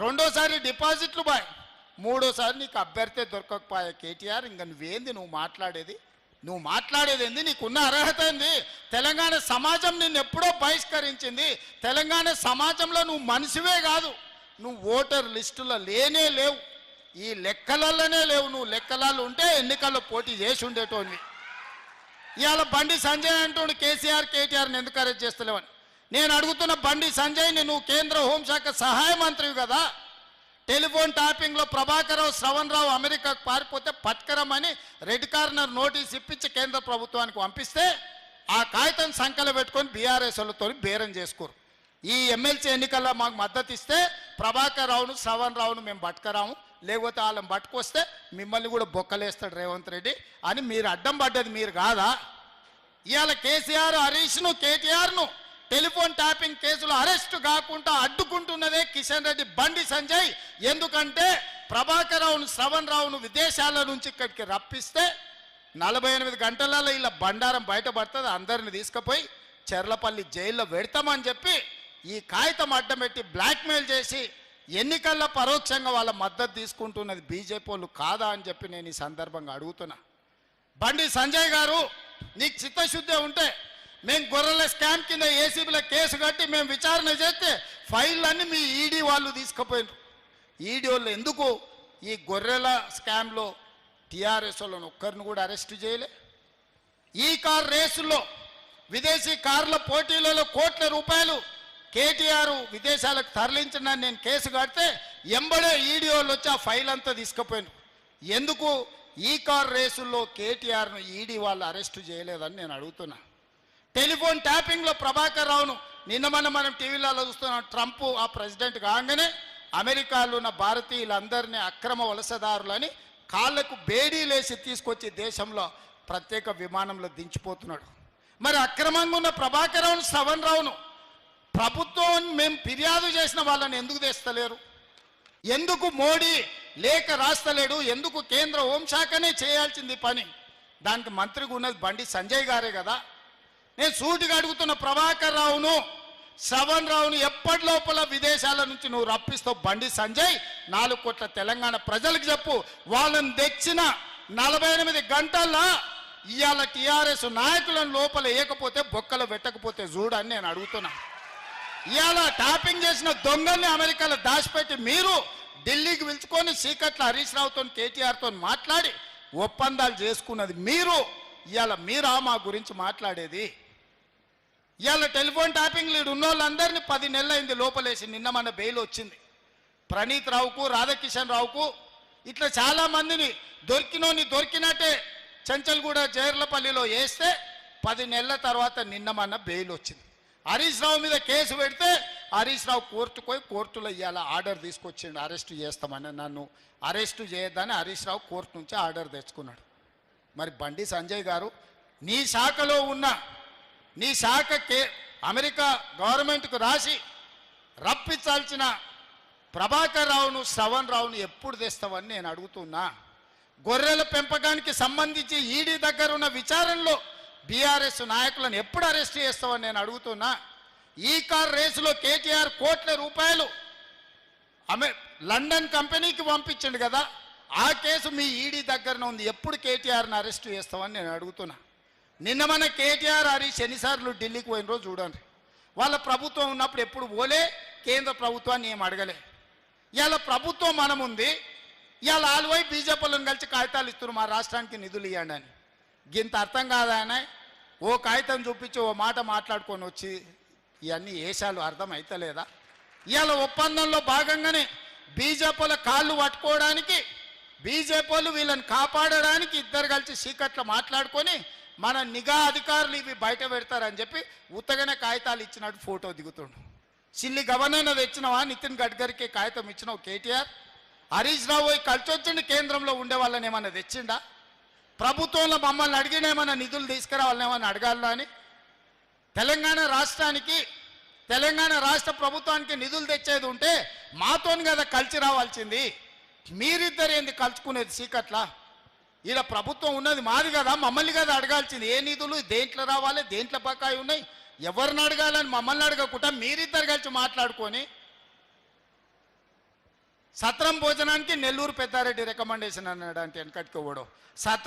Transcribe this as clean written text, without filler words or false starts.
రెండోసారి డిపాజిట్లు బాయ్, మూడోసారి నీకు అభ్యర్థి దొరకకపోయా కేటీఆర్. ఇంకా నువ్వేంది నువ్వు మాట్లాడేది ఏంది? నీకున్న అర్హత ఏంది? తెలంగాణ సమాజం నిన్ను ఎప్పుడో బహిష్కరించింది. తెలంగాణ సమాజంలో నువ్వు మనిషివే కాదు, నువ్వు ఓటర్ లిస్టులో లేనే లేవు, ఈ లెక్కలలోనే లేవు. నువ్వు లెక్కలలో ఉంటే ఎన్నికల్లో పోటీ చేసి ఉండేటోని. ఇవాళ బండి సంజయ్ అంటూ కేటీఆర్ని ఎందుకు అరెస్ట్ చేస్తలేవని నేను అడుగుతున్న. బండి సంజయ్ని నువ్వు కేంద్ర హోంశాఖ సహాయ మంత్రివి కదా, టెలిఫోన్ ట్యాపింగ్లో ప్రభాకరరావు శ్రవణ్ రావు అమెరికాకు పారిపోతే పట్కరమని రెడ్ కార్నర్ నోటీస్ ఇప్పించి కేంద్ర ప్రభుత్వానికి పంపిస్తే ఆ కాగితం సంఖ్యలో పెట్టుకొని బీఆర్ఎస్ వాళ్ళతో బేరం చేసుకోరు. ఈ ఎమ్మెల్సీ ఎన్నికల్లో మాకు మద్దతు ఇస్తే ప్రభాకర్ రావును శ్రవణ్ రావును మేము పట్టుకరాము, లేకపోతే వాళ్ళని పట్టుకొస్తే మిమ్మల్ని కూడా బొక్కలేస్తాడు రేవంత్ రెడ్డి అని మీరు అడ్డం పడ్డది మీరు కాదా? ఇవాళ కేసీఆర్ హరీష్ను కేటీఆర్ను టెలిఫోన్ ట్యాపింగ్ కేసులో అరెస్ట్ కాకుండా అడ్డుకుంటున్నదే కిషన్ రెడ్డి బండి సంజయ్. ఎందుకంటే ప్రభాకర్ రావును శ్రవణ్ రావును విదేశాల నుంచి ఇక్కడికి రప్పిస్తే 48 గంటలలో ఇలా బండారం బయటపడుతుంది, అందరిని తీసుకుపోయి చెర్లపల్లి జైల్లో పెడతామని చెప్పి ఈ కాగితం అడ్డం పెట్టి బ్లాక్మెయిల్ చేసి ఎన్నికల్లో పరోక్షంగా వాళ్ళ మద్దతు తీసుకుంటున్నది బీజేపీ వాళ్ళు కాదా అని చెప్పి నేను ఈ సందర్భంగా అడుగుతున్నా. బండి సంజయ్ గారు, నీకు చిత్తశుద్ధి ఉంటే మేము గొర్రెల స్కామ్ కింద ఏసీబీలో కేసు కట్టి మేము విచారణ చేస్తే ఫైళ్ళన్నీ మీ ఈడీ వాళ్ళు తీసుకుపోయినారు. ఈడీ వాళ్ళు ఎందుకు ఈ గొర్రెల స్కామ్లో టీఆర్ఎస్ వాళ్ళని ఒక్కరిని కూడా అరెస్ట్ చేయలే? ఈ కార్ రేసుల్లో విదేశీ కార్ల పోటీలలో కోట్ల రూపాయలు కేటీఆర్ విదేశాలకు తరలించిన నేను కేసు కడితే ఎంబడే ఈడీ వాళ్ళు వచ్చి ఆ ఫైల్ అంతా తీసుకుపోయాను. ఎందుకు ఈ కార్ రేసుల్లో కేటీఆర్ను ఈడీ వాళ్ళు అరెస్టు చేయలేదని నేను అడుగుతున్నా. టెలిఫోన్ ట్యాపింగ్లో ప్రభాకర్ రావును నిన్న మనం టీవీలలో చూస్తున్నాం. ట్రంప్ ఆ ప్రెసిడెంట్ కాగానే అమెరికాలో ఉన్న భారతీయులందరినీ అక్రమ వలసదారులని కాళ్లకు బేడీలేసి తీసుకొచ్చి దేశంలో ప్రత్యేక విమానంలో దించిపోతున్నాడు. మరి అక్రమంగా ఉన్న ప్రభాకర్ రావును శ్రవణ్ రావును ప్రభుత్వం మేము ఫిర్యాదు చేసిన వాళ్ళని ఎందుకు తెస్తలేరు? ఎందుకు మోడీ లేఖ రాస్తలేడు? ఎందుకు కేంద్ర హోంశాఖనే చేయాల్సింది పని? దానికి మంత్రిగా ఉన్నది బండి సంజయ్ గారే కదా. నేను సూటిగా అడుగుతున్న, ప్రభాకర్ రావును శ్రవణ్ రావును ఎప్పటి లోపల విదేశాల నుంచి నువ్వు రప్పిస్తావు? బండి సంజయ్ 4 కోట్ల తెలంగాణ ప్రజలకు చెప్పు. వాళ్ళని తెచ్చిన 48 గంటల్లో ఇవాళ టీఆర్ఎస్ నాయకులను లోపల వేయకపోతే బొక్కలు పెట్టకపోతే చూడని నేను అడుగుతున్నా. ఇవాళ ట్యాపింగ్ చేసిన దొంగల్ని అమెరికాలో దాచిపెట్టి మీరు ఢిల్లీకి పిలుచుకొని సీకట్ల హరీష్ రావుతో కేటీఆర్తో మాట్లాడి ఒప్పందాలు చేసుకున్నది మీరు. ఇవాళ మీరా మా గురించి మాట్లాడేది? ఇవాళ టెలిఫోన్ ట్యాపింగ్ లీడ్ ఉన్న వాళ్ళందరినీ 10 నెలలైంది లోపలేసి. నిన్న మన బెయిల్ వచ్చింది. ప్రణీత్ రావుకు, రాధాకిషన్ రావుకు, ఇట్లా చాలామందిని దొరికినట్టే చెంచల్గూడ జైర్లపల్లిలో వేస్తే 10 నెలల తర్వాత నిన్న మన బెయిల్ వచ్చింది. హరీష్ రావు మీద కేసు పెడితే హరీష్ రావు కోర్టుకు పోయి కోర్టులో ఇవాళ ఆర్డర్ తీసుకొచ్చిండు, అరెస్టు చేస్తామని. నన్ను అరెస్టు చేయొద్దని హరీష్ రావు కోర్టు నుంచి ఆర్డర్ తెచ్చుకున్నాడు. మరి బండి సంజయ్ గారు, నీ శాఖలో ఉన్న నీ శాఖ అమెరికా గవర్నమెంట్కు రాసి రప్పించాల్సిన ప్రభాకర్ రావును శ్రవణ్ రావును ఎప్పుడు తెస్తావని నేను అడుగుతున్నా. గొర్రెల పెంపకానికి సంబంధించి ఈడీ దగ్గర ఉన్న విచారణలో బీఆర్ఎస్ నాయకులను ఎప్పుడు అరెస్ట్ చేస్తావని నేను అడుగుతున్నా. ఈ కార్ రేసులో కేటీఆర్ కోట్ల రూపాయలు లండన్ కంపెనీకి పంపించండు కదా, ఆ కేసు మీ ఈడీ దగ్గరనే ఉంది. ఎప్పుడు కేటీఆర్ని అరెస్ట్ చేస్తామని నేను అడుగుతున్నా. నిన్న మన కేటీఆర్ హరీష్ ఎన్నిసార్లు ఢిల్లీకి పోయిన రోజు చూడండి. వాళ్ళ ప్రభుత్వం ఉన్నప్పుడు ఎప్పుడు పోలే, కేంద్ర ప్రభుత్వాన్ని ఏం అడగలే. ఇవాళ ప్రభుత్వం మనం ఉంది, ఇవాళ ఆలువై బీజేపీలను కలిసి కాగితాలు ఇస్తున్నారు మా రాష్ట్రానికి నిధులు ఇవ్వండి అని. గింత అర్థం కాదాయన? ఓ కాగితం చూపించి ఓ మాట మాట్లాడుకొని వచ్చి ఇవన్నీ ఏషాలు అర్థం అవుతలేదా? ఇవాళ ఒప్పందంలో భాగంగానే బీజేపీల కాళ్ళు పట్టుకోవడానికి, బీజేపీలు వీళ్ళని కాపాడడానికి ఇద్దరు కలిసి సీకట్లు మాట్లాడుకొని మన నిఘా అధికారులు ఇవి బయట పెడతారని చెప్పి ఉత్తగానే కాగితాలు ఇచ్చినట్టు ఫోటో దిగుతుండు. సిల్లి గవర్నర్ తెచ్చినవా? నితిన్ గడ్కరీకి కాగితం ఇచ్చినావు కేటీఆర్? హరీష్ రావు కలిసి వచ్చిండి కేంద్రంలో ఉండే వాళ్ళని ఏమన్నా తెచ్చిండా? ప్రభుత్వంలో మమ్మల్ని అడిగిన ఏమన్నా నిధులు తీసుకురావాలని ఏమన్నా అడగాలని అని? తెలంగాణ రాష్ట్రానికి, తెలంగాణ రాష్ట్ర ప్రభుత్వానికి నిధులు తెచ్చేది ఉంటే మాతోని కదా కలిసి రావాల్సింది. మీరిద్దరు ఏంది కలుసుకునేది సీకట్లా? ఈడ ప్రభుత్వం ఉన్నది మాది కదా, మమ్మల్ని కదా అడగాల్సింది. ఏ నిధులు దేంట్లో రావాలి, దేంట్లో బకాయి ఉన్నాయి, ఎవరిని అడగాలని మమ్మల్ని అడగకుండా మీరిద్దరు కలిసి మాట్లాడుకొని సత్రం భోజనానికి నెల్లూరు పెద్దారెడ్డి రికమెండేషన్ అన్నాడు అంటే వెనకట్టుకోవడం సత్రం